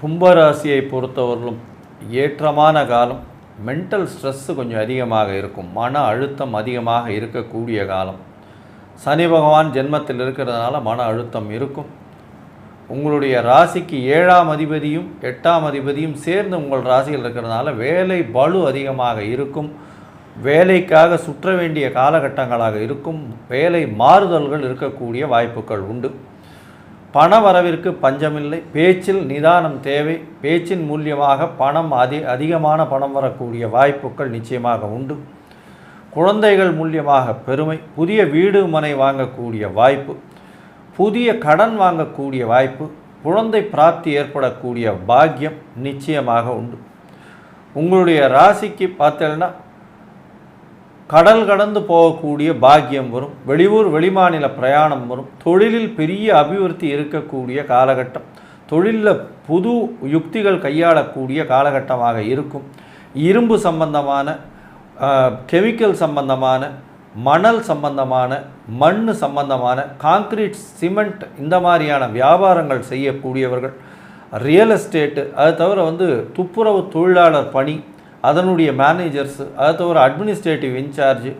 கும்பராசியை பொறுத்தவரையிலும் ஏற்றமான காலம். மென்டல் ஸ்ட்ரெஸ்ஸு கொஞ்சம் அதிகமாக இருக்கும். மன அழுத்தம் அதிகமாக இருக்கக்கூடிய காலம். சனி பகவான் ஜென்மத்தில் இருக்கிறதுனால மன அழுத்தம் இருக்கும். உங்களுடைய ராசிக்கு 7ஆம் அதிபதியும் 8ஆம் அதிபதியும் சேர்ந்து உங்கள் ராசியில் இருக்கிறதுனால வேலை பளு அதிகமாக இருக்கும். வேலைக்காக சுற்ற வேண்டிய காலகட்டங்களாக இருக்கும். வேலை மாறுதல்கள் இருக்கக்கூடிய வாய்ப்புகள் உண்டு. பண வரவிற்கு பஞ்சமில்லை. பேச்சில் நிதானம் தேவை. பேச்சின் மூலியமாக அதிகமான பணம் வரக்கூடிய வாய்ப்புகள் நிச்சயமாக உண்டு. குழந்தைகள் மூலியமாக பெருமை. புதிய வீடு மனை வாங்கக்கூடிய வாய்ப்பு. புதிய கடன் வாங்கக்கூடிய வாய்ப்பு. குழந்தை பிராப்தி ஏற்படக்கூடிய பாக்கியம் நிச்சயமாக உண்டு. உங்களுடைய ராசிக்கு பார்த்தீங்கன்னா கடல் கடந்து போகக்கூடிய பாக்கியம் வரும். வெளியூர் வெளிமாநில பிரயாணம் வரும். தொழிலில் பெரிய அபிவிருத்தி இருக்கக்கூடிய காலகட்டம். தொழிலில் புது யுக்திகள் கையாளக்கூடிய காலகட்டமாக இருக்கும். இரும்பு சம்பந்தமான, கெமிக்கல் சம்பந்தமான, மணல் சம்பந்தமான, மண் சம்பந்தமான, கான்கிரீட், சிமெண்ட் இந்த மாதிரியான வியாபாரங்கள் செய்யக்கூடியவர்கள், ரியல் எஸ்டேட்டு, அது தவிர துப்புரவு தொழிலாளர் பணி, அதனுடைய மேனேஜர்ஸு, அது தவிர அட்மினிஸ்ட்ரேட்டிவ் இன்சார்ஜு,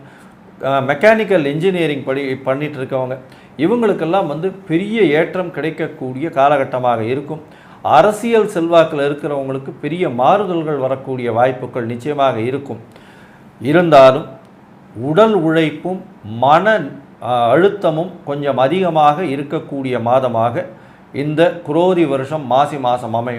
மெக்கானிக்கல் இன்ஜினியரிங் பண்ணிகிட்டு இருக்கவங்க, இவங்களுக்கெல்லாம் பெரிய ஏற்றம் கிடைக்கக்கூடிய காலகட்டமாக இருக்கும். அரசியல் செல்வாக்கில் இருக்கிறவங்களுக்கு பெரிய மாறுதல்கள் வரக்கூடிய வாய்ப்புகள் நிச்சயமாக இருக்கும். இருந்தாலும் உடல் உழைப்பும் மன அழுத்தமும் கொஞ்சம் அதிகமாக இருக்கக்கூடிய மாதமாக இந்த குரோதி வருஷம் மாசி மாதம் அமையும்.